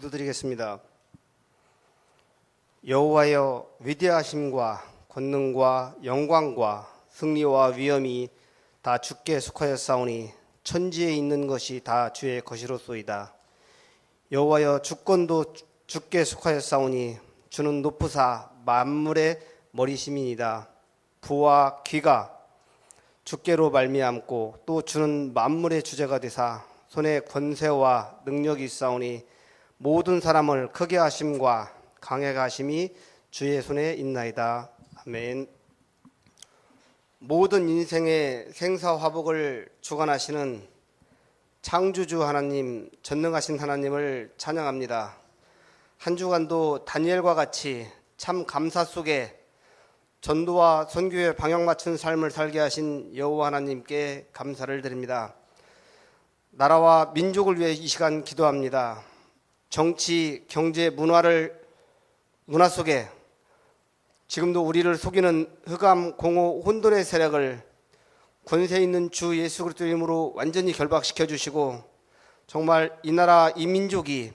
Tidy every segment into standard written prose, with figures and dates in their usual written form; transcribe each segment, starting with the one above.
기도드리겠습니다. 여호와여, 위대하심과 권능과 영광과 승리와 위엄이 다 주께 속하였사오니 천지에 있는 것이 다 주의 것이로소이다. 여호와여, 주권도 주께 속하였사오니 주는 높으사 만물의 머리심이니이다. 부와 귀가 주께로 말미암고 또 주는 만물의 주제가 되사 손에 권세와 능력이 있사오니 모든 사람을 크게 하심과 강하게 하심이 주의 손에 있나이다. 아멘. 모든 인생의 생사화복을 주관하시는 창조주 하나님, 전능하신 하나님을 찬양합니다. 한 주간도 다니엘과 같이 참 감사 속에 전도와 선교에 방향 맞춘 삶을 살게 하신 여호와 하나님께 감사를 드립니다. 나라와 민족을 위해 이 시간 기도합니다. 정치, 경제, 문화 속에 지금도 우리를 속이는 흑암, 공허, 혼돈의 세력을 권세 있는 주 예수 그리스도 이름으로 완전히 결박시켜 주시고, 정말 이 나라, 이 민족이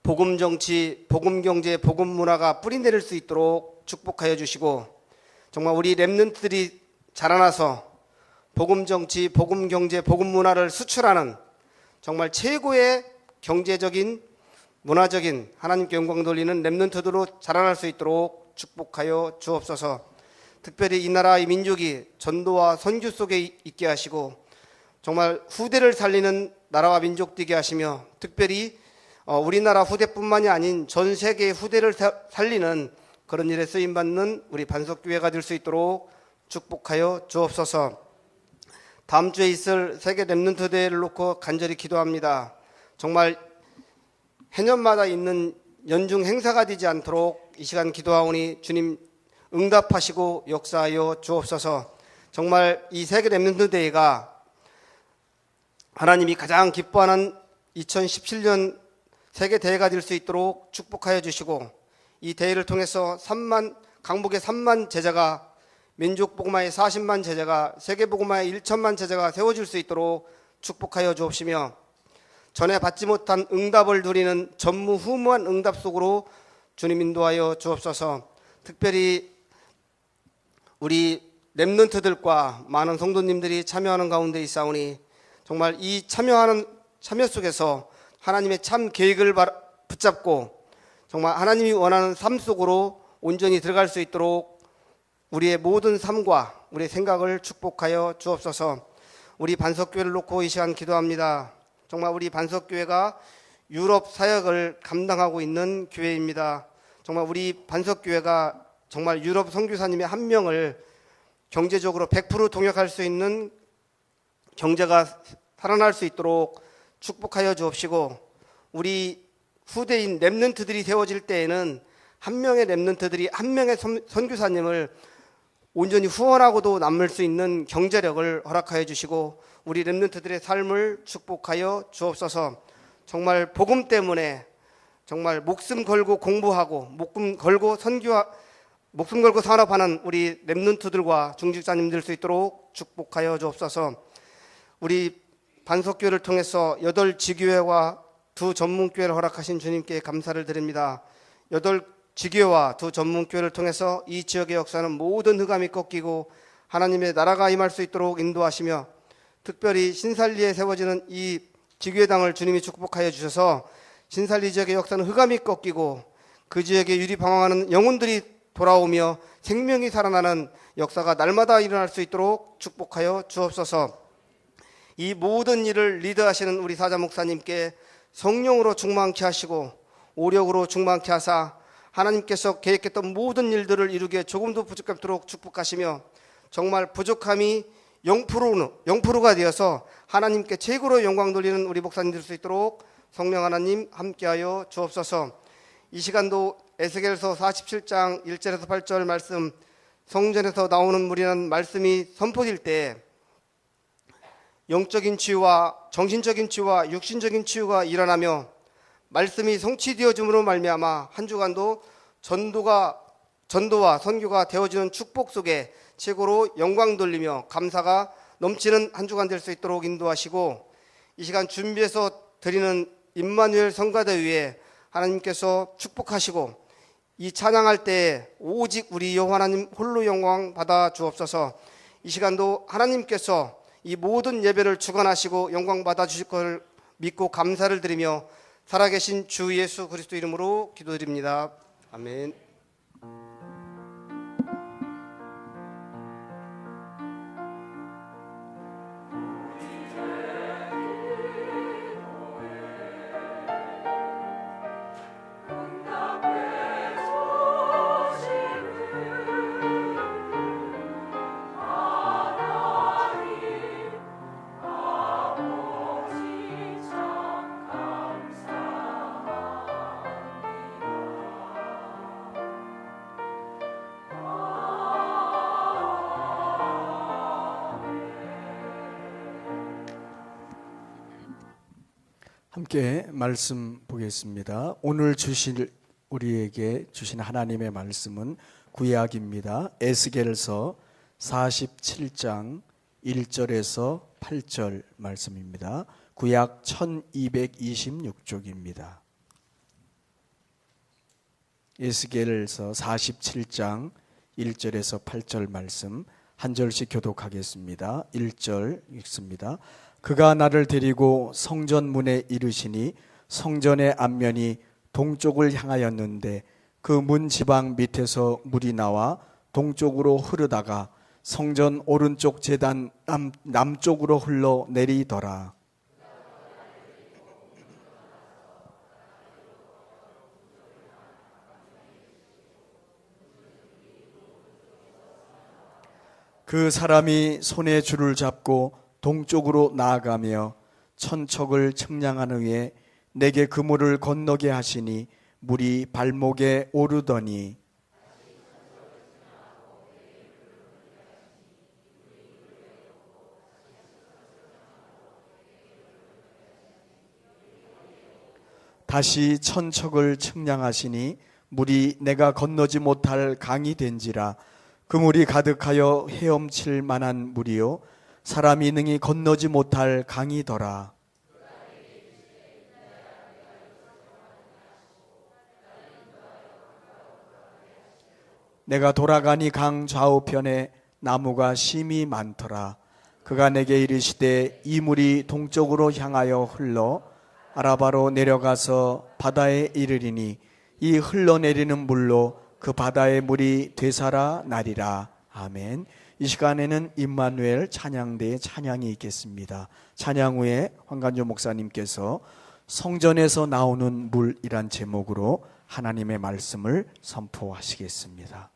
복음 정치, 복음 경제, 복음 문화가 뿌리내릴 수 있도록 축복하여 주시고, 정말 우리 렘넌트들이 자라나서 복음 정치, 복음 경제, 복음 문화를 수출하는 정말 최고의 경제적인, 문화적인 하나님께 영광 돌리는 렘넌트들로 자라날 수 있도록 축복하여 주옵소서. 특별히 이 나라, 이 민족이 전도와 선교 속에 있게 하시고, 정말 후대를 살리는 나라와 민족 되게 하시며, 특별히 우리나라 후대뿐만이 아닌 전 세계의 후대를 살리는 그런 일에 쓰임받는 우리 반석교회가 될 수 있도록 축복하여 주옵소서. 다음 주에 있을 세계 렘넌트 대회를 놓고 간절히 기도합니다. 정말 해년마다 있는 연중 행사가 되지 않도록 이 시간 기도하오니 주님 응답하시고 역사하여 주옵소서. 정말 이 세계 렘넌트 대회가 하나님이 가장 기뻐하는 2017년 세계 대회가 될 수 있도록 축복하여 주시고, 이 대회를 통해서 강북의 3만 제자가, 민족 복음화의 40만 제자가, 세계 복음화의 1천만 제자가 세워질 수 있도록 축복하여 주옵시며, 전에 받지 못한 응답을 누리는 전무후무한 응답 속으로 주님 인도하여 주옵소서. 특별히 우리 렘넌트들과 많은 성도님들이 참여하는 가운데 있사오니, 정말 이 참여 속에서 하나님의 참 계획을 붙잡고 정말 하나님이 원하는 삶 속으로 온전히 들어갈 수 있도록 우리의 모든 삶과 우리의 생각을 축복하여 주옵소서. 우리 반석교회를 놓고 이 시간 기도합니다. 정말 우리 반석교회가 유럽 사역을 감당하고 있는 교회입니다. 정말 우리 반석교회가 정말 유럽 선교사님의 한 명을 경제적으로 100% 동역할 수 있는 경제가 살아날 수 있도록 축복하여 주옵시고, 우리 후대인 렘넌트들이 세워질 때에는 한 명의 렘넌트들이 한 명의 선교사님을 온전히 후원하고도 남을 수 있는 경제력을 허락하여 주시고, 우리 렘넌트들의 삶을 축복하여 주옵소서. 정말 복음 때문에 정말 목숨 걸고 공부하고 목숨 걸고 산업하는 우리 렘넌트들과 중직자님들 수 있도록 축복하여 주옵소서. 우리 반석교회를 통해서 8지교회와 2 전문교회를 허락하신 주님께 감사를 드립니다. 8지교회와 2 전문교회를 통해서 이 지역의 역사는 모든 흑암이 꺾이고 하나님의 나라가 임할 수 있도록 인도하시며, 특별히 신살리에 세워지는 이 지교회당을 주님이 축복하여 주셔서 신살리 지역의 역사는 흑암이 꺾이고 그 지역에 유리방황하는 영혼들이 돌아오며 생명이 살아나는 역사가 날마다 일어날 수 있도록 축복하여 주옵소서. 이 모든 일을 리드하시는 우리 사자 목사님께 성령으로 충만케 하시고 오력으로 충만케 하사 하나님께서 계획했던 모든 일들을 이루기에 조금도 부족함도록 축복하시며, 정말 부족함이 0%가 되어서 하나님께 최고로 영광 돌리는 우리 목사님 될 수 있도록 성령 하나님 함께하여 주옵소서. 이 시간도 에스겔서 47장 1절에서 8절 말씀, 성전에서 나오는 물이라는 말씀이 선포될 때 영적인 치유와 정신적인 치유와 육신적인 치유가 일어나며 말씀이 성취되어짐으로 말미암아 한 주간도 전도와 선교가 되어지는 축복 속에 최고로 영광 돌리며 감사가 넘치는 한 주간 될 수 있도록 인도하시고, 이 시간 준비해서 드리는 임마누엘 성가대 위에 하나님께서 축복하시고 이 찬양할 때 오직 우리 여호와 하나님 홀로 영광 받아 주옵소서. 이 시간도 하나님께서 이 모든 예배를 주관하시고 영광 받아 주실 것을 믿고 감사를 드리며 살아계신 주 예수 그리스도 이름으로 기도드립니다. 아멘. 함께 말씀 보겠습니다. 오늘 우리에게 주신 하나님의 말씀은 구약입니다. 에스겔서 47장 1절에서 8절 말씀입니다. 구약 1226쪽입니다. 에스겔서 47장 1절에서 8절 말씀 한 절씩 교독하겠습니다. 1절 읽습니다. 그가 나를 데리고 성전 문에 이르시니 성전의 앞면이 동쪽을 향하였는데 그 문 지방 밑에서 물이 나와 동쪽으로 흐르다가 성전 오른쪽 제단 남쪽으로 흘러 내리더라. 그 사람이 손에 줄을 잡고 동쪽으로 나아가며 천척을 측량한 후에 내게 그 물을 건너게 하시니 물이 발목에 오르더니 다시 천척을 측량하시니 물이 내가 건너지 못할 강이 된지라. 그 물이 가득하여 헤엄칠 만한 물이요 사람이 능히 건너지 못할 강이더라. 내가 돌아가니 강 좌우편에 나무가 심이 많더라. 그가 내게 이르시되 이 물이 동쪽으로 향하여 흘러 아라바로 내려가서 바다에 이르리니 이 흘러내리는 물로 그 바다의 물이 되살아 나리라. 아멘. 이 시간에는 임마누엘 찬양대의 찬양이 있겠습니다. 찬양 후에 황간조 목사님께서 성전에서 나오는 물이란 제목으로 하나님의 말씀을 선포하시겠습니다.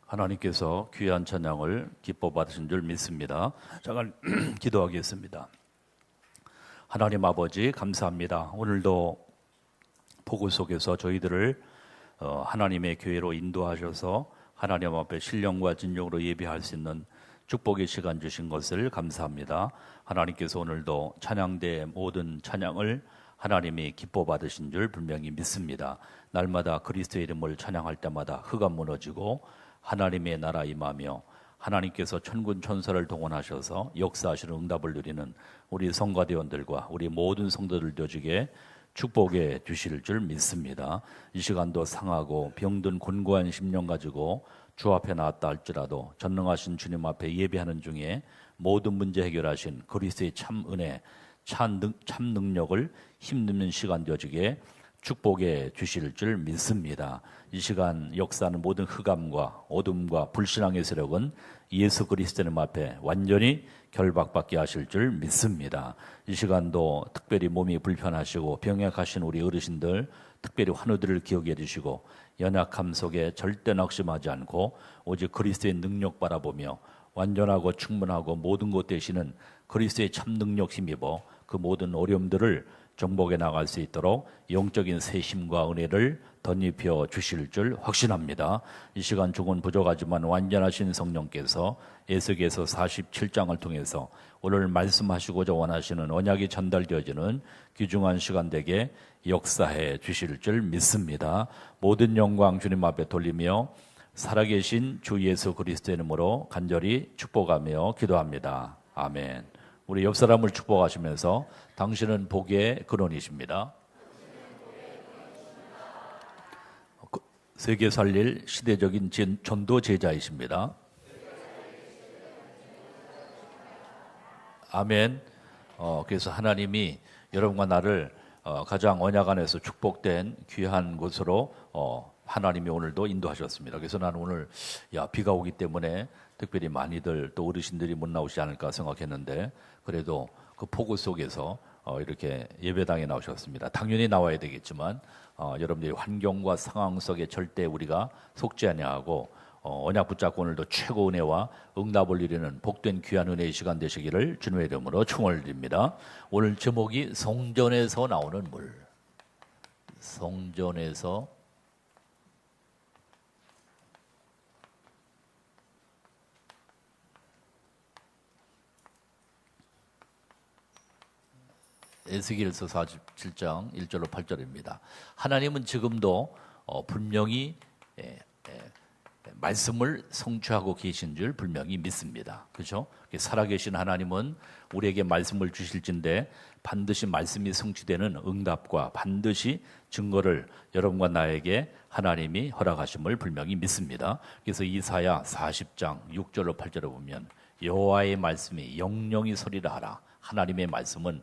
하나님께서 귀한 찬양을 기뻐 받으신 줄 믿습니다. 잠깐 기도하겠습니다. 하나님 아버지 감사합니다. 오늘도 복음 속에서 저희들을 하나님의 교회로 인도하셔서 하나님 앞에 신령과 진정으로 예배할 수 있는 축복의 시간 주신 것을 감사합니다. 하나님께서 오늘도 찬양대의 모든 찬양을 하나님이 기뻐 받으신 줄 분명히 믿습니다. 날마다 그리스도의 이름을 찬양할 때마다 흑암 무너지고 하나님의 나라 임하며 하나님께서 천군 천사를 동원하셔서 역사하시는 응답을 누리는 우리 성가대원들과 우리 모든 성도들 되어지게 축복해 주실 줄 믿습니다. 이 시간도 상하고 병든 곤고한 심령 가지고 주 앞에 나왔다 할지라도 전능하신 주님 앞에 예배하는 중에 모든 문제 해결하신 그리스도의 참 은혜, 참 능력을 힘쓰는 시간 되어지게 축복해 주실 줄 믿습니다. 이 시간 역사하는 모든 흑암과 어둠과 불신앙의 세력은 예수 그리스도님 앞에 완전히 결박받게 하실 줄 믿습니다. 이 시간도 특별히 몸이 불편하시고 병약하신 우리 어르신들 특별히 환우들을 기억해 주시고 연약함 속에 절대 낙심하지 않고 오직 그리스도의 능력 바라보며 완전하고 충분하고 모든 것 되시는 그리스도의 참 능력 힘입어 그 모든 어려움들을 정복해 나갈 수 있도록 영적인 세심과 은혜를 덧입혀 주실 줄 확신합니다. 이 시간 조금 부족하지만 완전하신 성령께서 에스겔서 47장을 통해서 오늘 말씀하시고자 원하시는 언약이 전달되어지는 귀중한 시간 되게 역사해 주실 줄 믿습니다. 모든 영광 주님 앞에 돌리며 살아계신 주 예수 그리스도의 이름으로 간절히 축복하며 기도합니다. 아멘. 우리 옆 사람을 축복하시면서 당신은 복의 근원이십니다. 세계 살릴 시대적인 전도 제자이십니다. 아멘. 그래서 하나님이 여러분과 나를 가장 언약 안에서 축복된 귀한 곳으로 하나님이 오늘도 인도하셨습니다. 그래서 나는 오늘 비가 오기 때문에 특별히 많이들 또 어르신들이 못 나오시지 않을까 생각했는데 그래도 그 폭우 속에서 이렇게 예배당에 나오셨습니다. 당연히 나와야 되겠지만 여러분들이 환경과 상황 속에 절대 우리가 속지 아니하고 언약 붙잡고 오늘도 최고 은혜와 응답을 이루는 복된 귀한 은혜의 시간 되시기를 주님의 이름으로 축원을 드립니다. 오늘 제목이 성전에서 나오는 물. 성전에서 에스겔서 47장 1절로 8절입니다. 하나님은 지금도 분명히 말씀을 성취하고 계신 줄 분명히 믿습니다. 그렇죠? 살아계신 하나님은 우리에게 말씀을 주실진데 반드시 말씀이 성취되는 응답과 반드시 증거를 여러분과 나에게 하나님이 허락하심을 분명히 믿습니다. 그래서 이사야 40장 6절로 8절에 보면 여호와의 말씀이 영영이 소리를 하라. 하나님의 말씀은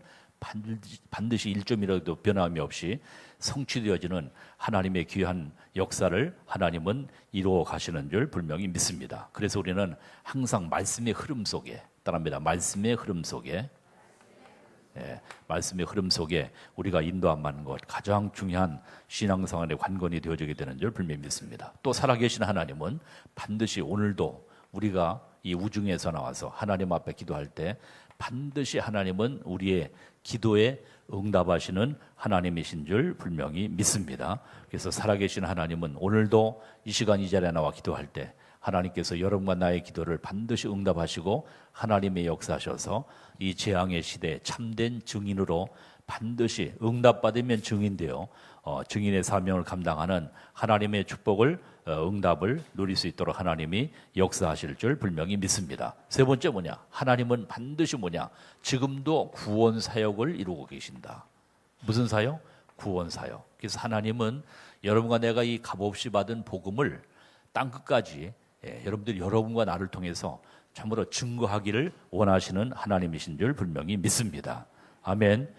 반드시 1점이라도 변함이 없이 성취되어지는 하나님의 귀한 역사를 하나님은 이루어 가시는 줄 분명히 믿습니다. 그래서 우리는 항상 말씀의 흐름 속에 따릅니다. 말씀의 흐름 속에 말씀의 흐름 속에 우리가 인도함하는 것 가장 중요한 신앙생활의 관건이 되어지게 되는 줄 분명히 믿습니다. 또 살아계신 하나님은 반드시 오늘도 우리가 이 우중에서 나와서 하나님 앞에 기도할 때 반드시 하나님은 우리의 기도에 응답하시는 하나님이신 줄 분명히 믿습니다. 그래서 살아계신 하나님은 오늘도 이 시간 이 자리에 나와 기도할 때 하나님께서 여러분과 나의 기도를 반드시 응답하시고 하나님의 역사하셔서 이 재앙의 시대에 참된 증인으로 반드시 응답받으면 증인되어 증인의 사명을 감당하는 하나님의 축복을 응답을 누릴 수 있도록 하나님이 역사하실 줄 분명히 믿습니다. 세 번째 뭐냐? 하나님은 반드시 뭐냐? 지금도 구원 사역을 이루고 계신다. 무슨 사역? 구원 사역. 그래서 하나님은 여러분과 내가 이 값없이 받은 복음을 땅끝까지 여러분들이 여러분과 나를 통해서 참으로 증거하기를 원하시는 하나님이신 줄 분명히 믿습니다. 아멘.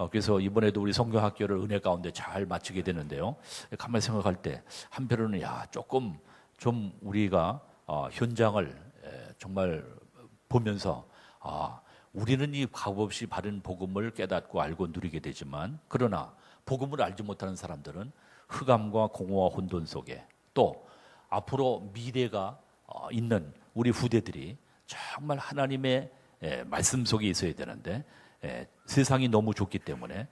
그래서 이번에도 우리 성경학교를 은혜 가운데 잘 마치게 되는데요. 가만히 생각할 때 한편으로는 조금 좀 우리가 현장을 정말 보면서 우리는 이 값없이 받은 복음을 깨닫고 알고 누리게 되지만 그러나 복음을 알지 못하는 사람들은 흑암과 공허와 혼돈 속에 또 앞으로 미래가 있는 우리 후대들이 정말 하나님의 말씀 속에 있어야 되는데 세상이 너무 좋기 때문에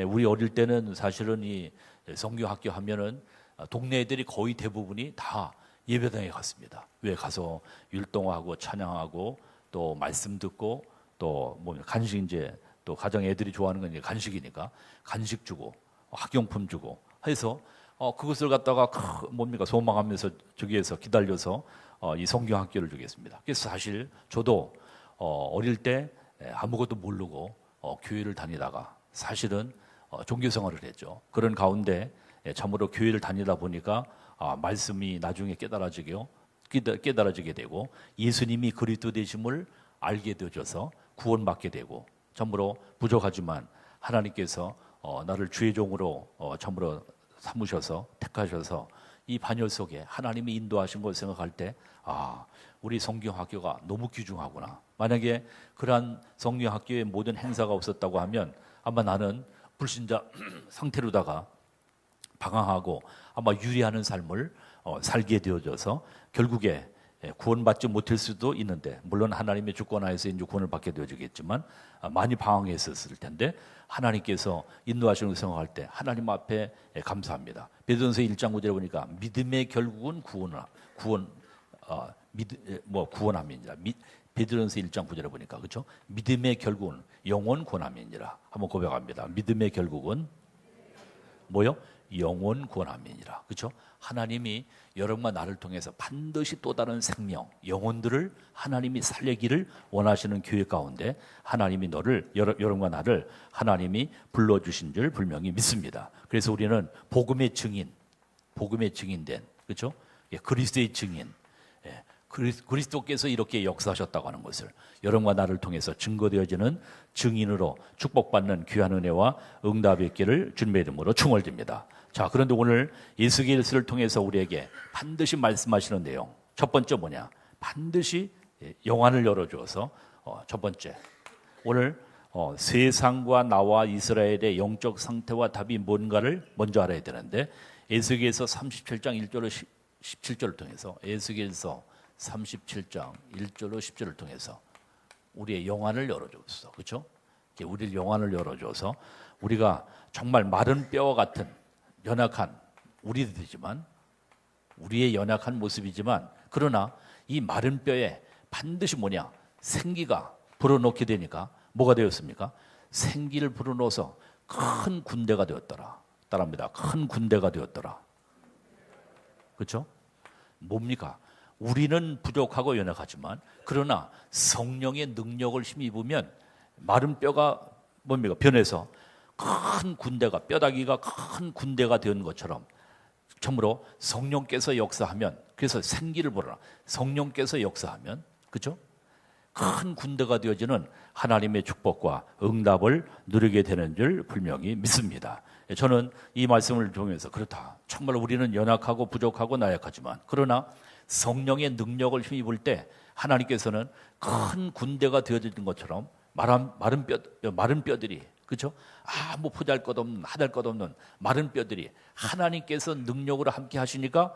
우리 어릴 때는 사실은 이 성경학교 하면은 동네 애들이 거의 대부분이 다 예배당에 갔습니다. 왜 가서 율동하고 찬양하고 또 말씀 듣고 또 뭐 간식 이제 또 가정 애들이 좋아하는 건 이제 간식이니까 간식 주고 학용품 주고 해서 그것을 갖다가 뭡니까 소망하면서 저기에서 기다려서 이 성경학교를 주겠습니다. 그래서 사실 저도 어릴 때 아무것도 모르고 교회를 다니다가 사실은 종교생활을 했죠. 그런 가운데 참으로 교회를 다니다 보니까 말씀이 나중에 깨달아지게 되고 예수님이 그리스도 되심을 알게 되어져서 구원받게 되고 참으로 부족하지만 하나님께서 나를 주의 종으로 참으로 삼으셔서 택하셔서 이 반열 속에 하나님이 인도하신 걸 생각할 때 우리 성경학교가 너무 귀중하구나. 만약에 그러한 성경학교의 모든 행사가 없었다고 하면 아마 나는 불신자 상태로다가 방황하고 아마 유리하는 삶을 살게 되어져서 결국에 구원받지 못할 수도 있는데 물론 하나님의 주권하에서 이제 구원을 받게 되어지겠지만 많이 방황했었을 텐데 하나님께서 인도하시는 걸 생각할 때 하나님 앞에 감사합니다. 베드로전서 1장 9절에 보니까 믿음의 결국은 구원함이니라. 베드로전서 1장 9절에 보니까 그렇죠? 믿음의 결국은 영원 구원함이니라. 한번 고백합니다. 믿음의 결국은 뭐요? 영원 구원함이니라. 그렇죠? 하나님이 여러분과 나를 통해서 반드시 또 다른 생명, 영혼들을 하나님이 살리기를 원하시는 교회 가운데 하나님이 여러분과 나를 하나님이 불러주신 줄 분명히 믿습니다. 그래서 우리는 복음의 증인된, 그렇죠? 그리스도의 증인, 그리스도께서 이렇게 역사하셨다고 하는 것을 여러분과 나를 통해서 증거되어지는 증인으로 축복받는 귀한 은혜와 응답이 있기를 주님의 이름으로 축원드립니다. 자, 그런데 오늘 예수께서를 통해서 우리에게 반드시 말씀하시는 내용 첫 번째 뭐냐? 반드시 영안을 열어주어서 첫 번째 오늘 세상과 나와 이스라엘의 영적 상태와 답이 뭔가를 먼저 알아야 되는데 에스겔서 37장 1절로 17절을 통해서 에스겔서 37장 1절로 10절을 통해서 우리의 영안을 열어줬어. 그렇죠? 우리의 영안을 열어줘서 우리가 정말 마른 뼈와 같은 연약한 우리들이지만 우리의 연약한 모습이지만 그러나 이 마른 뼈에 반드시 뭐냐? 생기가 불어넣게 되니까 뭐가 되었습니까? 생기를 불어넣어서 큰 군대가 되었더라. 따라합니다. 큰 군대가 되었더라. 그렇죠? 뭡니까? 우리는 부족하고 연약하지만 그러나 성령의 능력을 힘입으면 마른 뼈가 뭡니까? 변해서 큰 군대가 뼈다귀가 큰 군대가 된 것처럼 참으로 성령께서 역사하면 그래서 생기를 보라. 성령께서 역사하면 그렇죠? 큰 군대가 되어지는 하나님의 축복과 응답을 누리게 되는 줄 분명히 믿습니다. 저는 이 말씀을 통해서 그렇다. 정말 우리는 연약하고 부족하고 나약하지만 그러나 성령의 능력을 힘입을 때 하나님께서는 큰 군대가 되어지는 것처럼 마른 뼈들이 그렇죠? 아무 보잘것없는 하잘것없는 마른 뼈들이 하나님께서 능력으로 함께 하시니까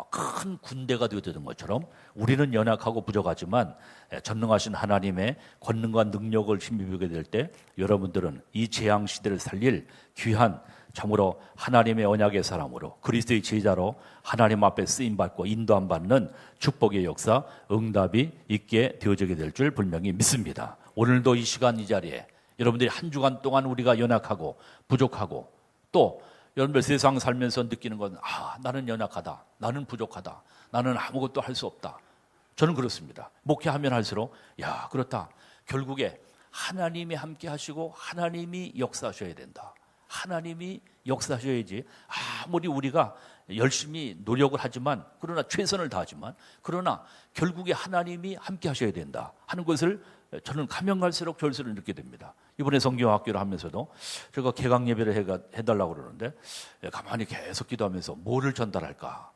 큰 군대가 되어지는 것처럼 우리는 연약하고 부족하지만 전능하신 하나님의 권능과 능력을 힘입게 될 때 여러분들은 이 재앙 시대를 살릴 귀한 참으로 하나님의 언약의 사람으로 그리스도의 제자로 하나님 앞에 쓰임받고 인도함 받는 축복의 역사 응답이 있게 되어지게 될 줄 분명히 믿습니다. 오늘도 이 시간 이 자리에 여러분들이 한 주간 동안 우리가 연약하고 부족하고 또 여러분들 세상 살면서 느끼는 건 나는 연약하다, 나는 부족하다, 나는 아무것도 할 수 없다. 저는 그렇습니다. 목회하면 할수록 그렇다. 결국에 하나님이 함께 하시고 하나님이 역사하셔야 된다. 하나님이 역사하셔야지 아무리 우리가 열심히 노력을 하지만 그러나 최선을 다하지만 그러나 결국에 하나님이 함께 하셔야 된다 하는 것을 저는 가면 갈수록 절실히 느끼게 됩니다. 이번에 성경학교를 하면서도 제가 개강 예배를 해달라고 그러는데 가만히 계속 기도하면서 뭐를 전달할까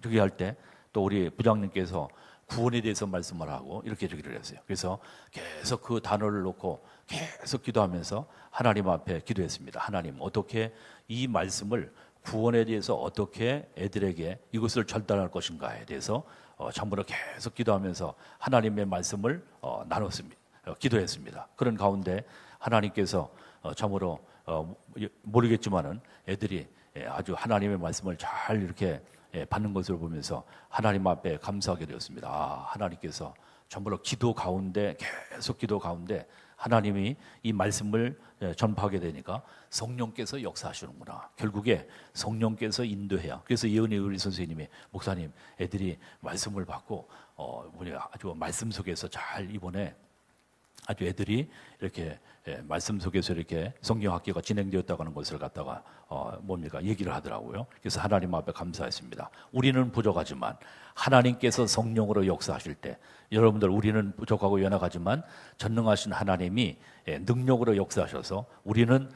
저기 할 때 또 우리 부장님께서 구원에 대해서 말씀을 하고 이렇게 저기를 했어요. 그래서 계속 그 단어를 놓고 계속 기도하면서 하나님 앞에 기도했습니다. 하나님 어떻게 이 말씀을 구원에 대해서 어떻게 애들에게 이것을 전달할 것인가에 대해서 참으로 계속 기도하면서 하나님의 말씀을 나눴습니다. 기도했습니다. 그런 가운데 하나님께서 참으로 모르겠지만은 애들이 아주 하나님의 말씀을 잘 이렇게 받는 것을 보면서 하나님 앞에 감사하게 되었습니다. 하나님께서 참으로 기도 가운데 계속 기도 가운데 하나님이 이 말씀을 전파하게 되니까 성령께서 역사하시는구나. 결국에 성령께서 인도해야. 그래서 예은혜 의리 선생님이 목사님 애들이 말씀을 받고 아주 말씀 속에서 잘 이번에 아주 애들이 이렇게 말씀 속에서 이렇게 성경학교가 진행되었다는 것을 갖다가 얘기를 하더라고요. 그래서 하나님 앞에 감사했습니다. 우리는 부족하지만 하나님께서 성령으로 역사하실 때 여러분들 우리는 부족하고 연약하지만 전능하신 하나님이 능력으로 역사하셔서 우리는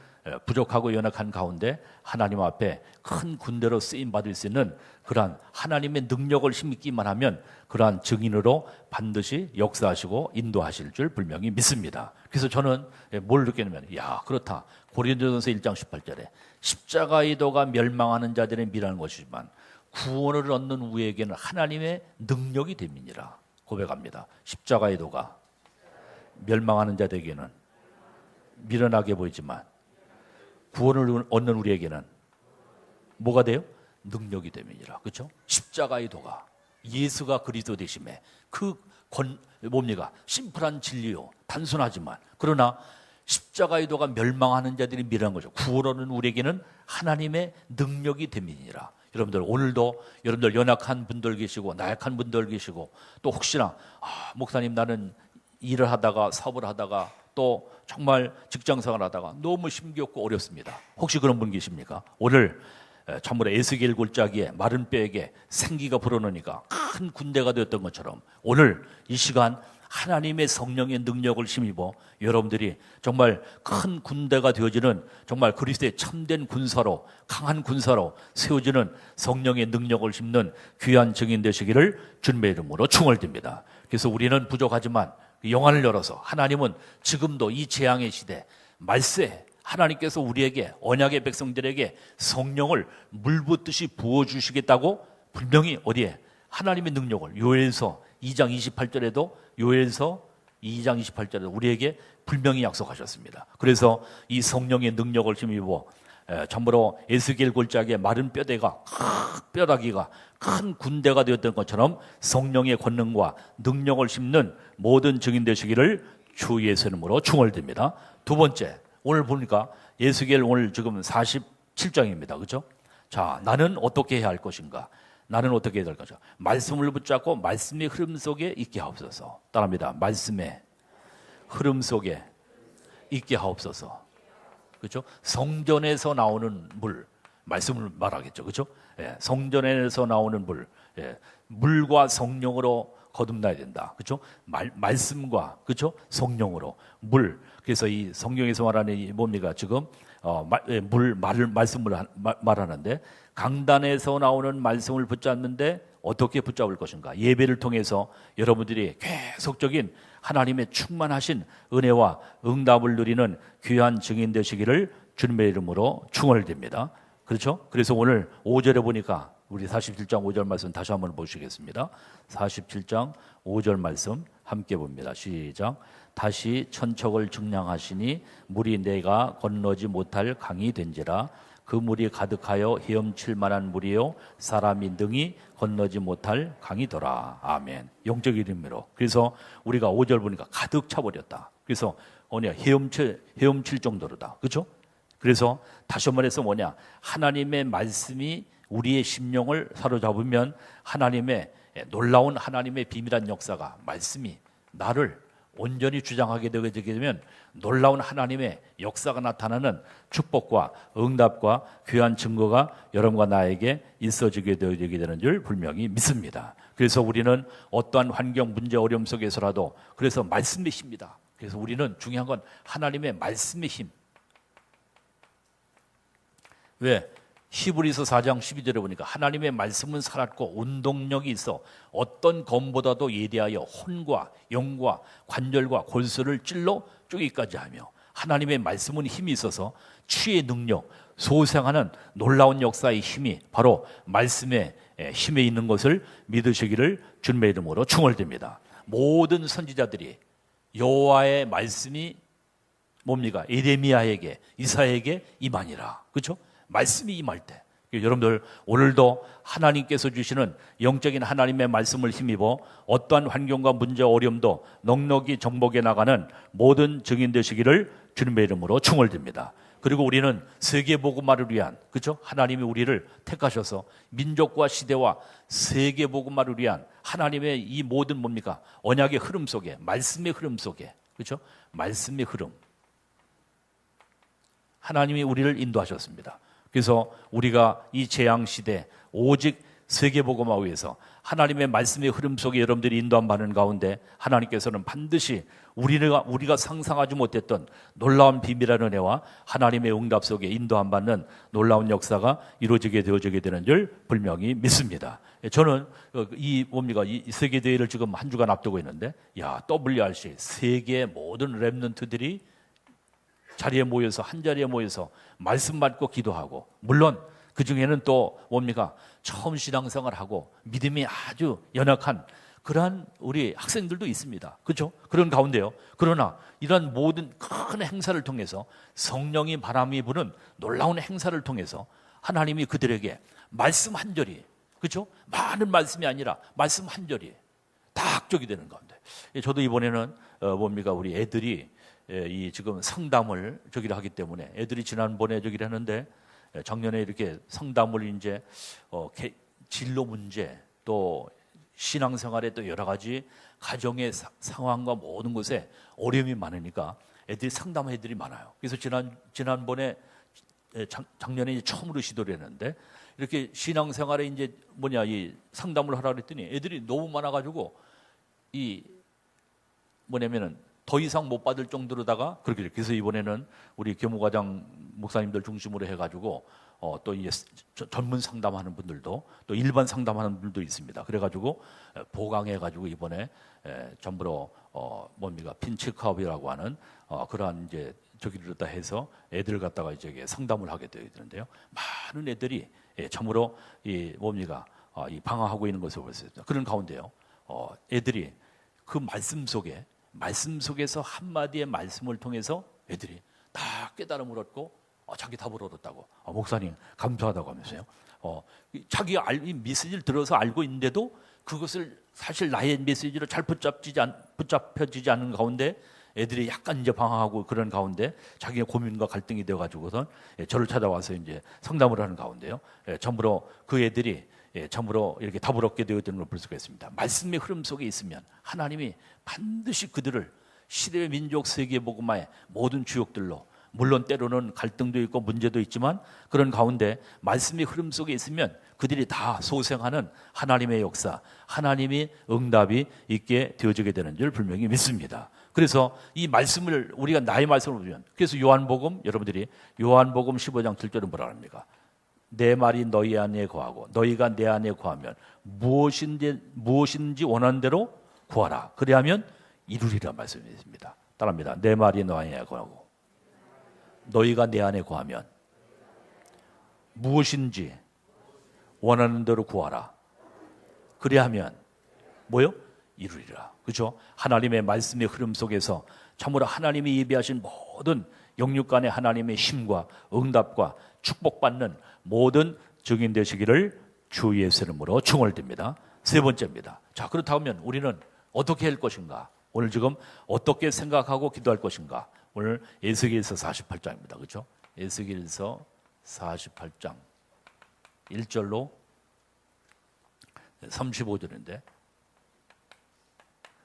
부족하고 연약한 가운데 하나님 앞에 큰 군대로 쓰임 받을 수 있는 그러한 하나님의 능력을 힘입기만 하면 그러한 증인으로 반드시 역사하시고 인도하실 줄 분명히 믿습니다. 그래서 저는 뭘 느꼈냐면 그렇다. 고린도전서 1장 18절에 십자가의 도가 멸망하는 자들의 미라는 것이지만 구원을 얻는 우리에게는 하나님의 능력이 됨이니라 고백합니다. 십자가의 도가 멸망하는 자들에게는 미련하게 보이지만 구원을 얻는 우리에게는 뭐가 돼요? 능력이 됨이니라. 그렇죠? 십자가의 도가 예수가 그리스도 되심에 뭡니까? 심플한 진리요. 단순하지만 그러나 십자가의 도가 멸망하는 자들이 미련한 거죠. 구원 얻는 우리에게는 하나님의 능력이 됨이니라. 여러분들 오늘도 여러분들 연약한 분들 계시고 나약한 분들 계시고 또 혹시나 목사님 나는 일을 하다가 사업을 하다가 또 정말 직장생활 하다가 너무 힘겹고 어렵습니다. 혹시 그런 분 계십니까? 오늘 참으로 에스겔 골짜기에 마른 뼈에게 생기가 불어넣으니까 큰 군대가 되었던 것처럼 오늘 이 시간 하나님의 성령의 능력을 힘입어 여러분들이 정말 큰 군대가 되어지는 정말 그리스도의 참된 군사로 강한 군사로 세워지는 성령의 능력을 힘는 귀한 증인 되시기를 주님의 이름으로 축원드립니다. 그래서 우리는 부족하지만 영안을 열어서 하나님은 지금도 이 재앙의 시대 말세 하나님께서 우리에게 언약의 백성들에게 성령을 물붓듯이 부어주시겠다고 분명히 어디에 하나님의 능력을 요엘서 2장 28절에도 요엘서 2장 28절에도 우리에게 분명히 약속하셨습니다. 그래서 이 성령의 능력을 힘입어 참으로 에스겔 골짜기에 마른 뼈다귀가 큰 군대가 되었던 것처럼 성령의 권능과 능력을 심는 모든 증인 되시기를 주 예수 이름으로 축원드립니다. 두 번째, 오늘 보니까 에스겔 오늘 지금 47장입니다. 그렇죠? 자, 나는 어떻게 해야 할 것인가? 나는 어떻게 해야 될 것인가? 말씀을 붙잡고 말씀의 흐름 속에 있게 하옵소서. 따라합니다. 말씀의 흐름 속에 있게 하옵소서. 그렇죠? 성전에서 나오는 물, 말씀을 말하겠죠. 그렇죠? 성전에서 나오는 물, 물과 성령으로 거듭나야 된다. 그렇죠? 말씀과 그렇죠? 성령으로 물. 그래서 이 성경에서 말하는 이 뭡니까? 지금 말씀을 말하는데 강단에서 나오는 말씀을 붙잡는데 어떻게 붙잡을 것인가? 예배를 통해서 여러분들이 계속적인 하나님의 충만하신 은혜와 응답을 누리는 귀한 증인 되시기를 주님의 이름으로 축원드립니다. 그렇죠? 그래서 오늘 5절에 보니까 우리 47장 5절 말씀 다시 한번 보시겠습니다. 47장 5절 말씀 함께 봅니다. 시작. 다시 천척을 증량하시니 물이 내가 건너지 못할 강이 된지라. 그 물이 가득하여 헤엄칠 만한 물이요 사람이 능히 건너지 못할 강이더라. 아멘. 영적 이름으로. 그래서 우리가 5절 보니까 가득 차버렸다. 그래서 헤엄칠 정도로다. 그렇죠? 그래서 다시 한번 해서 하나님의 말씀이 우리의 심령을 사로잡으면 하나님의 놀라운 하나님의 비밀한 역사가 말씀이 나를 온전히 주장하게 되게 되면 놀라운 하나님의 역사가 나타나는 축복과 응답과 귀한 증거가 여러분과 나에게 있어지게 되게 되는 줄 분명히 믿습니다. 그래서 우리는 어떠한 환경, 문제, 어려움 속에서라도 그래서 말씀의 힘이다. 그래서 우리는 중요한 건 하나님의 말씀의 힘. 왜? 히브리서 4장 12절에 보니까 하나님의 말씀은 살았고 운동력이 있어 어떤 검보다도 예대하여 혼과 영과 관절과 골수를 찔러 쪼개기까지 하며 하나님의 말씀은 힘이 있어서 치의 능력, 소생하는 놀라운 역사의 힘이 바로 말씀의 힘에 있는 것을 믿으시기를 주님의 이름으로 충원됩니다. 모든 선지자들이 여호와의 말씀이 뭡니까? 에레미야에게, 이사야에게 임하니라. 그렇죠? 말씀이 임할 때. 여러분들 오늘도 하나님께서 주시는 영적인 하나님의 말씀을 힘입어 어떠한 환경과 문제, 어려움도 넉넉히 정복해 나가는 모든 증인 되시기를 주님의 이름으로 충원됩니다. 그리고 우리는 세계 복음화를 위한, 그렇죠? 하나님이 우리를 택하셔서 민족과 시대와 세계 복음화를 위한 하나님의 이 모든 뭡니까? 언약의 흐름 속에, 말씀의 흐름 속에, 그렇죠? 말씀의 흐름. 하나님이 우리를 인도하셨습니다. 그래서 우리가 이 재앙 시대 오직 세계 복음화 위해서 하나님의 말씀의 흐름 속에 여러분들이 인도함 받는 가운데 하나님께서는 반드시 우리가 상상하지 못했던 놀라운 비밀의 은혜와 하나님의 응답 속에 인도함 받는 놀라운 역사가 이루어지게 되어지게 되는 줄 분명히 믿습니다. 저는 이 세계 대회를 지금 한 주간 앞두고 있는데, WRC 세계의 모든 렘넌트들이 자리에 모여서 한 자리에 모여서 말씀 받고 기도하고, 물론 그 중에는 또 처음 신앙생활을 하고 믿음이 아주 연약한 그러한 우리 학생들도 있습니다. 그렇죠? 그런 가운데요. 그러나 이런 모든 큰 행사를 통해서 성령이 바람이 부는 놀라운 행사를 통해서 하나님이 그들에게 말씀 한 절이, 그렇죠? 많은 말씀이 아니라 말씀 한 절이 다 학적이 되는 가운데, 저도 이번에는 우리 애들이 이 지금 상담을 저기를 하기 때문에 애들이 지난번에 저기를 했는데, 작년에 이렇게 상담을 이제 진로 문제 또 신앙생활에 또 여러 가지 가정의 상황과 모든 것에 어려움이 많으니까 애들이 상담 애들이 많아요. 그래서 지난번에 작년에 이제 처음으로 시도를 했는데, 이렇게 신앙생활에 이제 이 상담을 하라 그랬더니 애들이 너무 많아가지고 더 이상 못 받을 정도로다가 그렇게, 그래서 이번에는 우리 교무과장 목사님들 중심으로 해가지고 또 이제 전문 상담하는 분들도 또 일반 상담하는 분들도 있습니다. 그래가지고 보강해가지고 이번에 전부로 핀체크업이라고 하는 그러한 이제 저기를 다 해서 애들을 갖다가 이제 상담을 하게 되는데요. 많은 애들이 참으로 이 방황하고 있는 것을 볼 수 있습니다. 그런 가운데요, 애들이 그 말씀 속에서 한마디의 말씀을 통해서 애들이 다 깨달음을 얻고 자기 답을 얻었다고, 목사님 감사하다고 하면서요. 자기가 이 메시지를 들어서 알고 있는데도 그것을 사실 나의 메시지로 잘 붙잡혀지지 않는 가운데 애들이 약간 이제 방황하고 그런 가운데 자기의 고민과 갈등이 되어가지고선 저를 찾아와서 이제 상담을 하는 가운데요. 전부로 그 애들이 참으로 이렇게 답을 얻게 되었다는 걸 볼 수가 있습니다. 말씀의 흐름 속에 있으면 하나님이 반드시 그들을 시대의 민족 세계 복음화의 모든 주역들로, 물론 때로는 갈등도 있고 문제도 있지만 그런 가운데 말씀의 흐름 속에 있으면 그들이 다 소생하는 하나님의 역사, 하나님이 응답이 있게 되어지게 되는 줄 분명히 믿습니다. 그래서 이 말씀을 우리가 나의 말씀을 보면, 그래서 여러분들이 요한복음 15장 7절은 뭐라 합니까? 내 말이 너희 안에 거하고 너희가 내 안에 거하면 무엇인지 원하는 대로 구하라. 그리하면 이루리라 말씀이 있습니다. 따라합니다. 내 말이 너희 안에 거하고 너희가 내 안에 거하면 무엇인지 원하는 대로 구하라. 그리하면 이루리라. 그렇죠? 하나님의 말씀의 흐름 속에서 참으로 하나님이 예비하신 모든 영육간의 하나님의 힘과 응답과 축복받는 모든 증인 되시기를 주 예수 이름으로 축원드립니다. 세 번째입니다. 자, 그렇다면 우리는 어떻게 할 것인가? 오늘 지금 어떻게 생각하고 기도할 것인가? 오늘 에스겔서 48장입니다. 그렇죠? 에스겔서 48장 1절로 35절인데,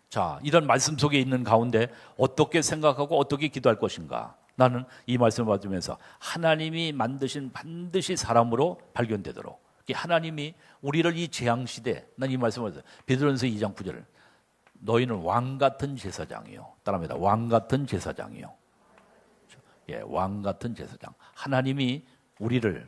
자, 이런 말씀 속에 있는 가운데 어떻게 생각하고 어떻게 기도할 것인가? 나는 이 말씀을 받으면서 하나님이 만드신 반드시 사람으로 발견되도록, 하나님이 우리를 이 재앙시대, 난 이 말씀을 받아요. 베드로전서 2장 9절을 너희는 왕같은 제사장이요. 따라합니다. 왕같은 제사장이요. 왕같은 제사장. 하나님이 우리를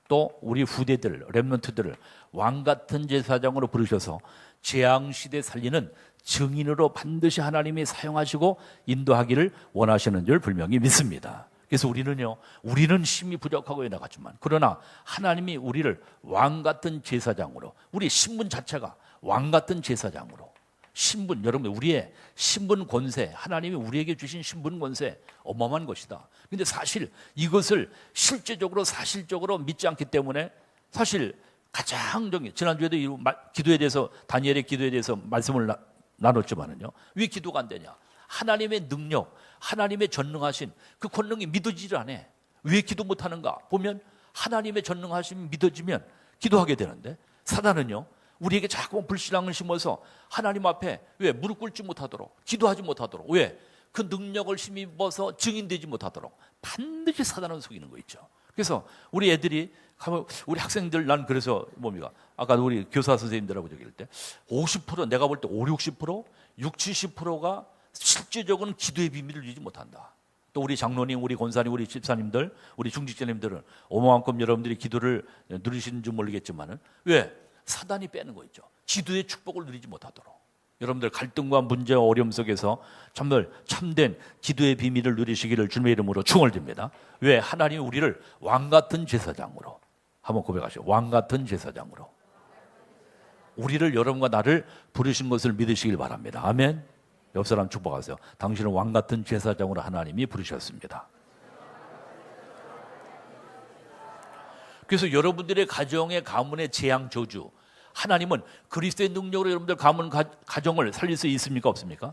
또 우리 후대들, 렘넌트들을 왕같은 제사장으로 부르셔서 재앙시대 살리는 증인으로 반드시 하나님이 사용하시고 인도하기를 원하시는 줄 분명히 믿습니다. 그래서 우리는 힘이 부족하고 연약하지만 그러나 하나님이 우리를 왕 같은 제사장으로, 우리 신분 자체가 왕 같은 제사장으로, 신분, 여러분 우리의 신분 권세, 하나님이 우리에게 주신 신분 권세 어마어마한 것이다. 근데 사실 이것을 실제적으로 사실적으로 믿지 않기 때문에 사실 가장 지난주에도 이 기도에 대해서, 다니엘의 기도에 대해서 말씀을 나눴지만은요, 왜 기도가 안 되냐? 하나님의 능력, 하나님의 전능하신 그 권능이 믿어지질 않아. 왜 기도 못하는가? 보면 하나님의 전능하심이 믿어지면 기도하게 되는데, 사단은요 우리에게 자꾸 불신앙을 심어서 하나님 앞에 왜 무릎 꿇지 못하도록, 기도하지 못하도록, 왜 그 능력을 힘입어서 증인되지 못하도록 반드시 사단은 속이는 거 있죠. 그래서 우리 애들이 가면, 우리 학생들, 난 그래서 뭡니까? 아까 우리 교사 선생님들하고 얘기할 때 50%, 내가 볼 때 5, 60%, 60, 70%가 실제적으로는 기도의 비밀을 누리지 못한다. 또 우리 장로님, 우리 권사님, 우리 집사님들, 우리 중직자님들은 어마만큼 여러분들이 기도를 누리시는지 모르겠지만은 왜? 사단이 빼는 거 있죠. 기도의 축복을 누리지 못하도록. 여러분들 갈등과 문제와 어려움 속에서 정말 참된 기도의 비밀을 누리시기를 주님의 이름으로 축원드립니다. 왜? 하나님이 우리를 왕 같은 제사장으로, 한번 고백하시죠. 왕 같은 제사장으로 우리를, 여러분과 나를 부르신 것을 믿으시길 바랍니다. 아멘. 옆 사람 축복하세요. 당신은 왕 같은 제사장으로 하나님이 부르셨습니다. 그래서 여러분들의 가정의 가문의 재앙 저주, 하나님은 그리스도의 능력으로 여러분들 가문 가정을 살릴 수 있습니까? 없습니까?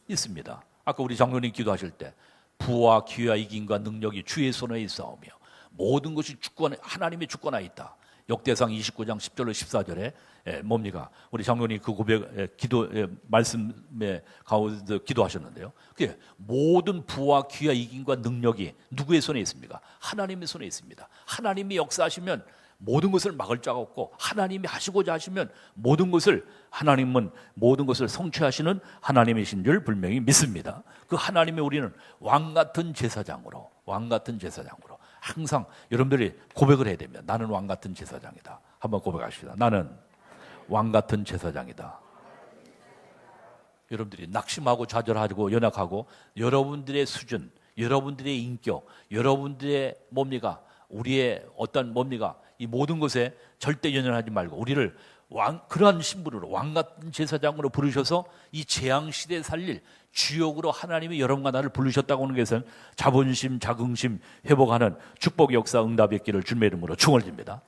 있습니다. 아까 우리 장로님 기도하실 때 부와 기회와 이김과 능력이 주의 손에 있사오며 모든 것이 주권, 하나님의 주권하에 있다. 역대상 29장 10절로 14절에 뭡니까? 우리 장로님 그 고백, 기도 말씀에 가운데 기도하셨는데요. 그게 모든 부와 기회와 이김과 능력이 누구의 손에 있습니까? 하나님의 손에 있습니다. 하나님이 역사하시면 모든 것을 막을 자가 없고, 하나님이 하시고자 하시면 모든 것을, 하나님은 모든 것을 성취하시는 하나님이신 줄 분명히 믿습니다. 그 하나님의 우리는 왕 같은 제사장으로, 왕 같은 제사장으로 항상 여러분들이 고백을 해야 됩니다. 나는 왕 같은 제사장이다. 한번 고백하십시다. 나는 왕 같은 제사장이다. 여러분들이 낙심하고 좌절하고 연약하고, 여러분들의 수준, 여러분들의 인격, 여러분들의 뭡니까? 우리의 어떤 뭡니까? 이 모든 것에 절대 연연하지 말고 우리를 그러한 신분으로 왕 같은 제사장으로 부르셔서 이 재앙 시대에 살릴 주역으로 하나님이 여러분과 나를 부르셨다고 하는 것은 자본심, 자긍심 회복하는 축복 역사 응답의 길을 주님의 이름으로 축원드립니다.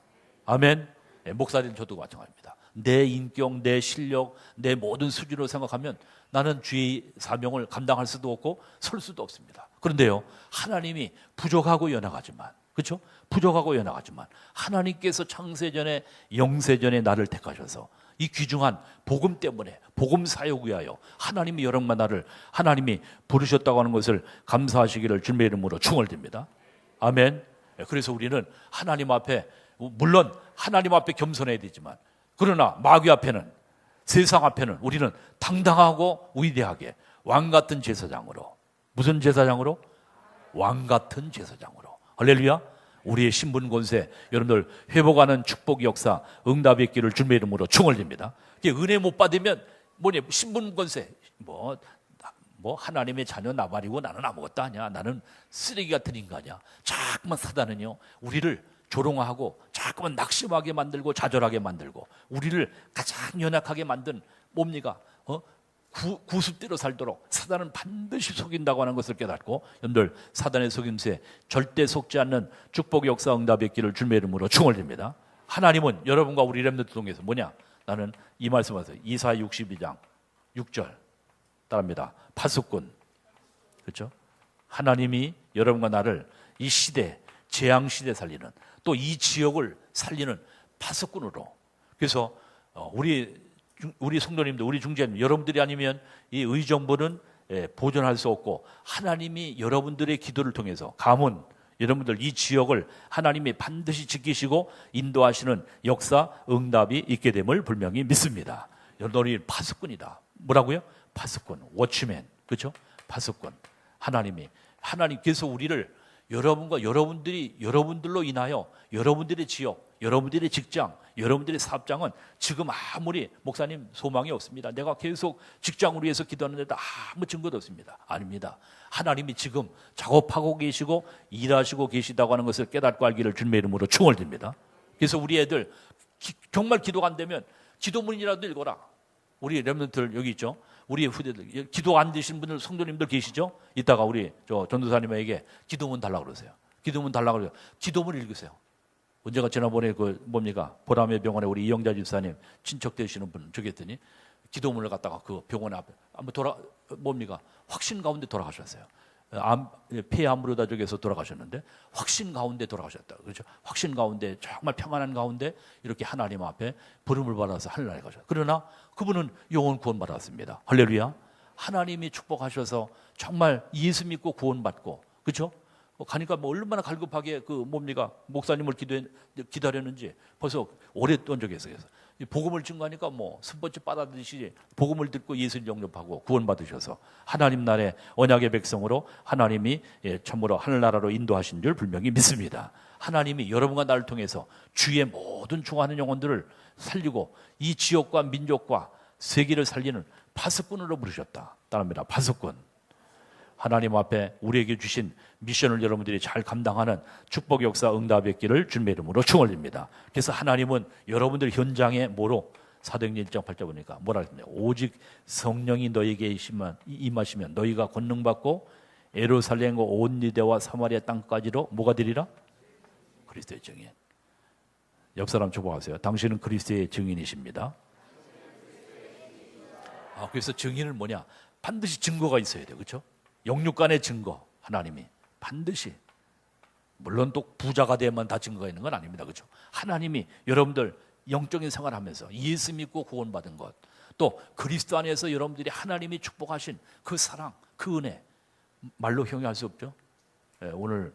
아멘. 목사님 저도 마찬가지입니다. 내 인격, 내 실력, 내 모든 수준으로 생각하면 나는 주의 사명을 감당할 수도 없고 설 수도 없습니다. 그런데요, 하나님이 부족하고 연약하지만, 그렇죠? 부족하고 연약하지만 하나님께서 창세전에 영세전에 나를 택하셔서 이 귀중한 복음 때문에, 복음 사역 위하여 하나님이 여러분과 나를 하나님이 부르셨다고 하는 것을 감사하시기를 주님의 이름으로 축원드립니다. 아멘. 그래서 우리는 하나님 앞에, 물론 하나님 앞에 겸손해야 되지만, 그러나 마귀 앞에는, 세상 앞에는 우리는 당당하고 위대하게 왕 같은 제사장으로, 무슨 제사장으로? 왕 같은 제사장으로. 할렐루야. 우리의 신분 권세, 여러분들 회복하는 축복 역사 응답의 길을 주님의 이름으로 축원드립니다. 은혜 못 받으면 뭐냐, 신분 권세, 뭐 하나님의 자녀 나발이고 나는 아무것도 아니야, 나는 쓰레기 같은 인간이야. 자꾸만 사단은요 우리를 조롱하고 자꾸만 낙심하게 만들고 좌절하게 만들고 우리를 가장 연약하게 만든 뭡니까? 구습대로 살도록 사단은 반드시 속인다고 하는 것을 깨닫고, 여러분들 사단의 속임수에 절대 속지 않는 축복 역사 응답의 길을 주님의 이름으로 축원드립니다. 하나님은 여러분과 우리 렘넌트 통해서 뭐냐? 나는 이 말씀하세요. 이사야 62장 6절 따릅니다. 파수꾼, 그렇죠? 하나님이 여러분과 나를 이 시대, 재앙 시대 살리는, 또 이 지역을 살리는 파수꾼으로. 그래서 우리 성도님들, 우리 중재님, 여러분들이 아니면 이 의정부는 보존할 수 없고, 하나님이 여러분들의 기도를 통해서 가문, 여러분들 이 지역을 하나님이 반드시 지키시고 인도하시는 역사, 응답이 있게 됨을 분명히 믿습니다. 여러분들이 파수꾼이다. 뭐라고요? 파수꾼, 워치맨, 그렇죠? 파수꾼. 하나님께서 우리를 여러분과 여러분들로 인하여 여러분들의 지역, 여러분들의 직장, 여러분들의 사업장은 지금 아무리 목사님 소망이 없습니다. 내가 계속 직장을 위해서 기도하는데도 아무 증거도 없습니다. 아닙니다. 하나님이 지금 작업하고 계시고 일하시고 계시다고 하는 것을 깨닫고 알기를 주님의 이름으로 축원드립니다. 그래서 우리 애들 정말 기도가 안 되면 기도문이라도 읽어라. 우리 렘넌트들 여기 있죠. 우리 후대들 기도 안 되신 분들 성도님들 계시죠? 이따가 우리 전도사님에게 기도문 달라고 그러세요. 기도문 달라고 그래요. 기도문 읽으세요. 언제가 지난번에 보람의 병원에 우리 이영자 집사님 친척 되시는 분 저기 했더니 기도문을 갖다가 그 병원 앞에 한번 확신 가운데 돌아가셨어요. 폐암으로다 저기에서 돌아가셨는데 확신 가운데 돌아가셨다. 그렇죠? 확신 가운데 정말 평안한 가운데 이렇게 하나님 앞에 부름을 받아서 하늘나라에 가셨어요. 그러나 그분은 영혼 구원 받았습니다. 할렐루야. 하나님이 축복하셔서 정말 예수 믿고 구원받고 그렇죠? 가니까 얼마나 갈급하게 목사님을 기다렸는지 벌써 오랫동안 적이 있어요. 복음을 증거하니까 스포츠 빨아들이시 복음을 듣고 예수를 영접하고 구원받으셔서 하나님 나라의 언약의 백성으로 하나님이 참으로 하늘나라로 인도하신 줄 분명히 믿습니다. 하나님이 여러분과 나를 통해서 주의 모든 중하는 영혼들을 살리고 이 지역과 민족과 세계를 살리는 파수꾼으로 부르셨다. 따릅니다. 파수꾼. 하나님 앞에 우리에게 주신 미션을 여러분들이 잘 감당하는 축복 역사 응답의 길을 주님의 이름으로 축원드립니다. 그래서 하나님은 여러분들 현장에 사도행전 1장 8절 보니까 뭐라 그랬냐? 오직 성령이 너에게 임하시면 너희가 권능 받고 예루살렘과 온 유대와 사마리아 땅까지로 뭐가 되리라? 그리스도의 증인. 옆 사람 축복하세요. 당신은 그리스도의 증인이십니다. 그래서 증인은 뭐냐? 반드시 증거가 있어야 돼요. 그렇죠? 영육간의 증거, 하나님이 반드시 물론 또 부자가 되면 다 증거가 있는 건 아닙니다. 그렇죠? 하나님이 여러분들 영적인 생활하면서 예수 믿고 구원받은 것, 또 그리스도 안에서 여러분들이 하나님이 축복하신 그 사랑, 그 은혜 말로 형용할 수 없죠. 오늘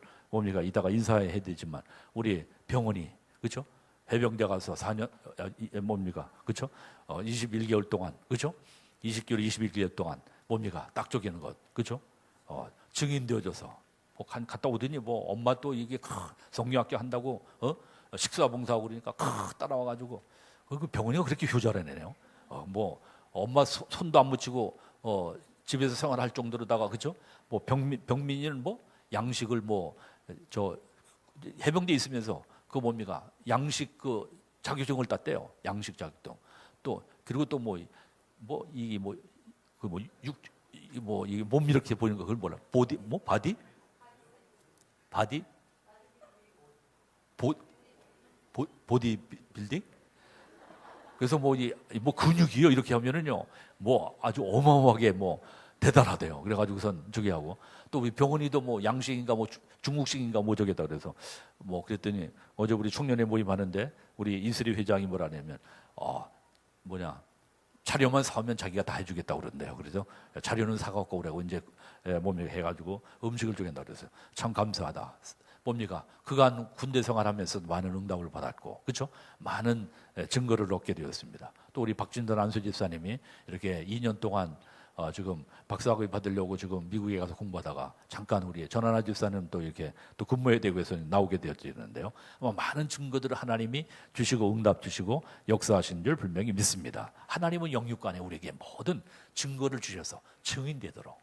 이따가 인사해야 되지만 우리 병원이 그렇죠? 해병대 가서 4년 그렇죠? 21개월 동안 그렇죠? 20개월 21개월 동안 딱 쪼개는 것 그렇죠? 증인 되어줘서 갔다 오더니 엄마 또 이게 성령학교 한다고 식사 봉사하고 그러니까 따라와가지고 그 병원이가 그렇게 효자라네요. 엄마 손도 안 묻히고 집에서 생활할 정도로다가 그죠? 병민이는 양식을 해병대 있으면서 양식 자격증을 땄대요. 양식 자격증. 또 그리고 또 이게 몸 이렇게 보이는 거 그걸 뭐라? 보디 빌딩? 그래서 근육이요 이렇게 하면은요 아주 어마어마하게 대단하대요. 그래가지고선 저기 하고 또 우리 병원이도 양식인가 중국식인가 저기다 그래서 그랬더니 어제 우리 청년회 모임하는데 우리 인스리 회장이 뭐라냐면 자료만 사오면 자기가 다 해주겠다고 그러는데요. 그래서 자료는 사갖고 오라고 이제 해가지고 음식을 주겠다 그래서 참 감사하다. 그간 군대 생활하면서 많은 응답을 받았고, 그렇죠? 많은 증거를 얻게 되었습니다. 또 우리 박진돈 안수 집사님이 이렇게 2년 동안 지금 박사학위 받으려고 지금 미국에 가서 공부하다가 잠깐 우리 전하나 집사님 또 이렇게 또 근무해야 되고 해서 나오게 되었는데요. 많은 증거들을 하나님이 주시고 응답 주시고 역사하신 줄 분명히 믿습니다. 하나님은 영육간에 우리에게 모든 증거를 주셔서 증인되도록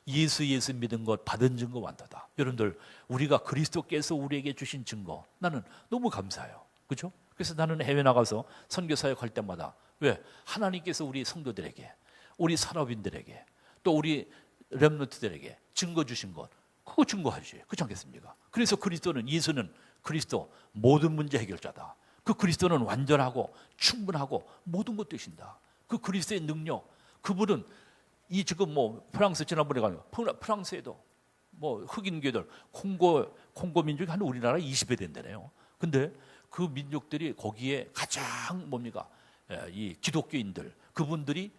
예수 믿은 것 받은 증거 완다다. 여러분들 우리가 그리스도께서 우리에게 주신 증거 나는 너무 감사해요. 그렇죠? 그래서 나는 해외 나가서 선교 사역할 때마다 왜? 하나님께서 우리 성도들에게 우리 산업인들에게 또 우리 렘넌트들에게 증거 주신 것 그거 증거하지. 그렇지 않겠습니까? 그래서 예수는 그리스도 모든 문제 해결자다. 그 그리스도는 완전하고 충분하고 모든 것 되신다. 그 그리스도의 능력 그분은 지금 프랑스 지난번에 가는 프랑스에도 흑인 교들 콩고 민족이 한 우리나라 20배 된다네요. 근데 그 민족들이 거기에 가장 이 기독교인들 그분들이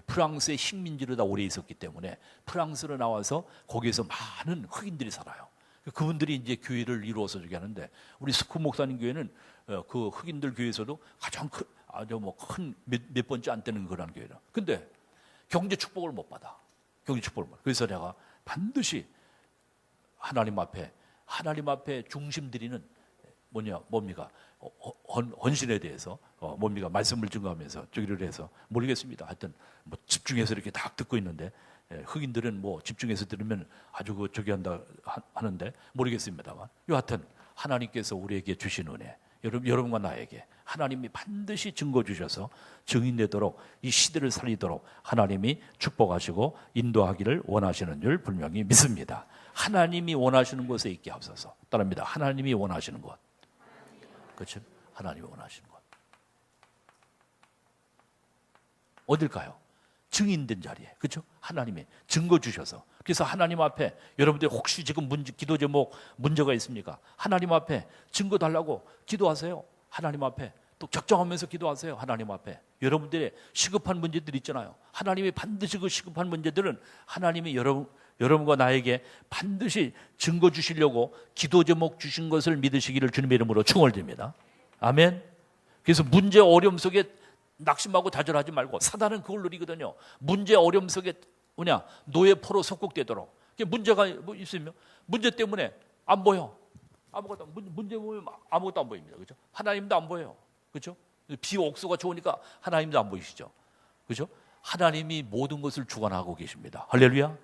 프랑스의 식민지로 다 오래 있었기 때문에 프랑스로 나와서 거기에서 많은 흑인들이 살아요. 그분들이 이제 교회를 이루어서 저기 하는데 우리 스쿠 목사님 교회는 그 흑인들 교회에서도 가장 큰 몇 번째 안 되는 그런 교회라. 근데 경제 축복을 못 받아. 그래서 내가 반드시 하나님 앞에 중심 드리는 뭡니까? 헌신에 대해서 뭡니까? 말씀을 증거하면서 저기를 해서 모르겠습니다. 하여튼 뭐 집중해서 이렇게 딱 듣고 있는데 흑인들은 뭐 집중해서 들으면 아주 저기 한다 하는데 모르겠습니다만 여하튼 하나님께서 우리에게 주신 은혜, 여러분과 나에게 하나님이 반드시 증거 주셔서 증인되도록 이 시대를 살리도록 하나님이 축복하시고 인도하기를 원하시는 줄 분명히 믿습니다. 하나님이 원하시는 곳에 있게 하옵소서. 따릅니다. 하나님이 원하시는 곳. 그렇죠? 하나님이 원하시는 곳. 어딜까요? 증인된 자리에. 그렇죠? 하나님이 증거 주셔서. 그래서 하나님 앞에 여러분들 혹시 지금 기도 제목 문제가 있습니까? 하나님 앞에 증거 달라고 기도하세요. 하나님 앞에 또 적정하면서 기도하세요. 하나님 앞에 여러분들의 시급한 문제들 있잖아요. 하나님이 반드시 그 시급한 문제들은 하나님이 여러분과 나에게 반드시 증거 주시려고 기도 제목 주신 것을 믿으시기를 주님의 이름으로 축원드립니다. 아멘. 그래서 문제 어려움 속에 낙심하고 좌절하지 말고 사단은 그걸 누리거든요. 문제 어려움 속에 노예 포로 속국되도록. 문제가 뭐 있으면 문제 때문에 안 보여. 아무것도 문제 보면 아무것도 안 보입니다. 그렇죠? 하나님도 안 보여요. 그렇죠? 비 옥수가 좋으니까 하나님도 안 보이시죠. 그렇죠? 하나님이 모든 것을 주관하고 계십니다. 할렐루야.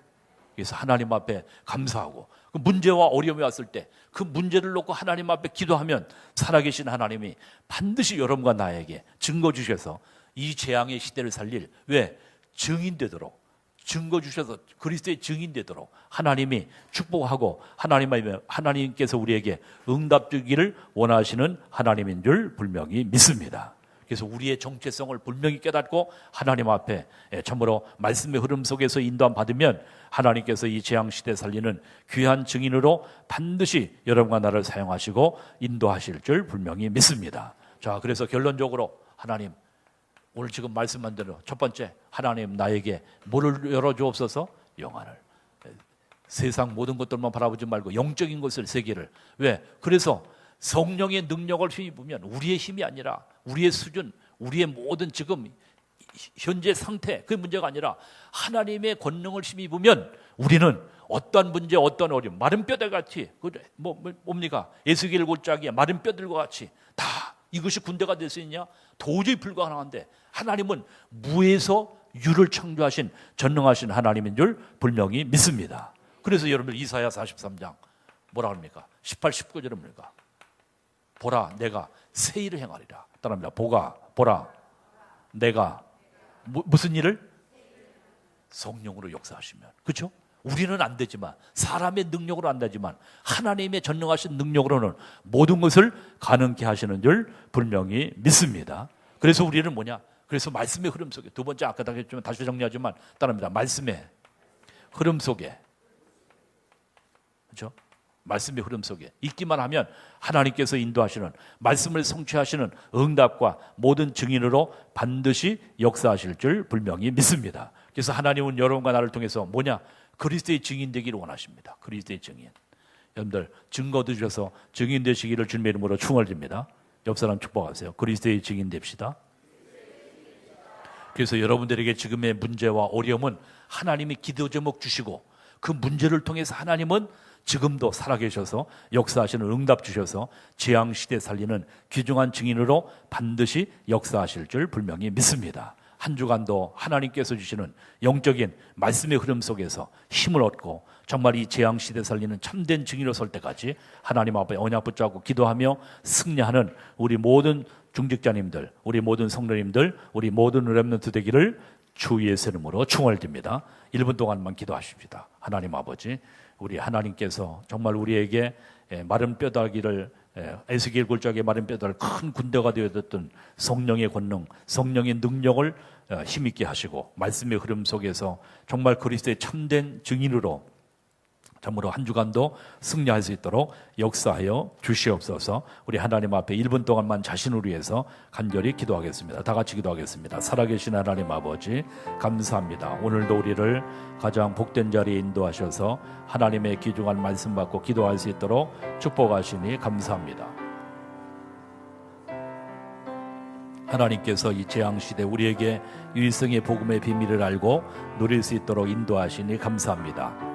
그래서 하나님 앞에 감사하고 그 문제와 어려움이 왔을 때 그 문제를 놓고 하나님 앞에 기도하면 살아계신 하나님이 반드시 여러분과 나에게 증거 주셔서 이 재앙의 시대를 살릴 증인되도록 증거 주셔서 그리스도의 증인되도록 하나님이 축복하고 하나님께서 우리에게 응답 주기를 원하시는 하나님인 줄 분명히 믿습니다. 그래서 우리의 정체성을 분명히 깨닫고 하나님 앞에 참으로 말씀의 흐름 속에서 인도함 받으면 하나님께서 이 재앙시대 살리는 귀한 증인으로 반드시 여러분과 나를 사용하시고 인도하실 줄 분명히 믿습니다. 자, 그래서 결론적으로 하나님 오늘 지금 말씀한 대로 첫 번째 하나님 나에게 문을 열어주옵소서. 영안을 세상 모든 것들만 바라보지 말고 영적인 것을 세계를 그래서 성령의 능력을 힘입으면 우리의 힘이 아니라 우리의 수준, 우리의 모든 지금 현재 상태 그 문제가 아니라 하나님의 권능을 힘입으면 우리는 어떠한 문제, 어떠한 어려움, 마른 뼈들 같이 뭡니까? 에스겔 골짜기에 마른 뼈들과 같이 다 이것이 군대가 될 수 있냐? 도저히 불가능한데 하나님은 무에서 유를 창조하신 전능하신 하나님인 줄 분명히 믿습니다. 그래서 여러분들 이사야 43장 뭐라 합니까? 18, 19절은 뭡니까? 보라 내가 새 일을 행하리라. 따라합니다. 보라 내가 무슨 일을? 성령으로 역사하시면. 그렇죠? 우리는 안 되지만 사람의 능력으로 안 되지만 하나님의 전능하신 능력으로는 모든 것을 가능케 하시는 줄 분명히 믿습니다. 그래서 우리는 그래서 말씀의 흐름 속에 두 번째 아까 했지만 다시 정리하지만 따라합니다. 말씀의 흐름 속에 그렇죠? 말씀의 흐름 속에 있기만 하면 하나님께서 인도하시는 말씀을 성취하시는 응답과 모든 증인으로 반드시 역사하실 줄 분명히 믿습니다. 그래서 하나님은 여러분과 나를 통해서 그리스도의 증인 되기를 원하십니다. 그리스도의 증인. 여러분들 증거 주셔서 증인 되시기를 주님의 이름으로 축원드립니다. 옆 사람 축복하세요. 그리스도의 증인 됩시다. 그래서 여러분들에게 지금의 문제와 어려움은 하나님이 기도 제목 주시고 그 문제를 통해서 하나님은 지금도 살아계셔서 역사하시는 응답 주셔서 재앙시대 살리는 귀중한 증인으로 반드시 역사하실 줄 분명히 믿습니다. 한 주간도 하나님께서 주시는 영적인 말씀의 흐름 속에서 힘을 얻고 정말 이 재앙시대 살리는 참된 증인으로 설 때까지 하나님 앞에 언약 붙잡고 기도하며 승리하는 우리 모든 중직자님들, 우리 모든 성도님들, 우리 모든 렘넌트 되기를 주 예수의 이름으로 축원드립니다. 1분 동안만 기도하십시다. 하나님 아버지, 우리 하나님께서 정말 우리에게 마른 뼈다귀를 에스겔 골짜기의 마른 뼈다귀 큰 군대가 되어졌던 성령의 권능, 성령의 능력을 힘있게 하시고 말씀의 흐름 속에서 정말 그리스도의 참된 증인으로 참으로 한 주간도 승리할 수 있도록 역사하여 주시옵소서. 우리 하나님 앞에 1분 동안만 자신을 위해서 간절히 기도하겠습니다. 다 같이 기도하겠습니다. 살아계신 하나님 아버지 감사합니다. 오늘도 우리를 가장 복된 자리에 인도하셔서 하나님의 귀중한 말씀 받고 기도할 수 있도록 축복하시니 감사합니다. 하나님께서 이 재앙시대 우리에게 일성의 복음의 비밀을 알고 누릴 수 있도록 인도하시니 감사합니다.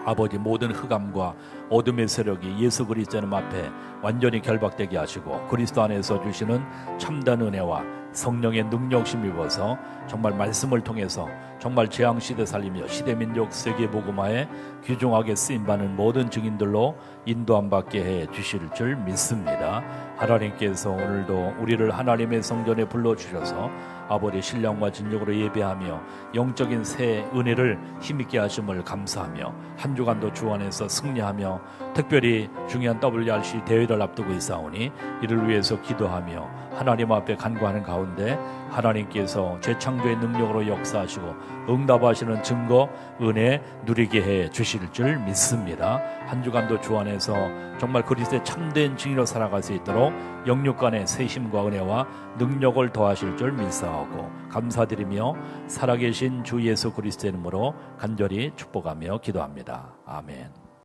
아버지 모든 흑암과 어둠의 세력이 예수 그리스도의 이름 앞에 완전히 결박되게 하시고 그리스도 안에서 주시는 참된 은혜와 성령의 능력 힘입어서 정말 말씀을 통해서 정말 재앙시대 살리며 시대민족 세계복음화에 귀중하게 쓰임받는 모든 증인들로 인도함 받게 해 주실 줄 믿습니다. 하나님께서 오늘도 우리를 하나님의 성전에 불러주셔서 아버지 신령과 진정으로 예배하며 영적인 새 은혜를 힘있게 하심을 감사하며 한 주간도 주 안에서 승리하며 특별히 중요한 WRC 대회를 앞두고 있사오니 이를 위해서 기도하며 하나님 앞에 간구하는 가운데 하나님께서 재창조의 능력으로 역사하시고 응답하시는 증거 은혜 누리게 해 주실 줄 믿습니다. 한 주간도 주 안에서 정말 그리스도의 참된 증인으로 살아갈 수 있도록 영육간의 새 힘과 은혜와 능력을 더하실 줄 믿사오고 감사드리며 살아계신 주 예수 그리스도의 이름으로 간절히 축복하며 기도합니다. 아멘.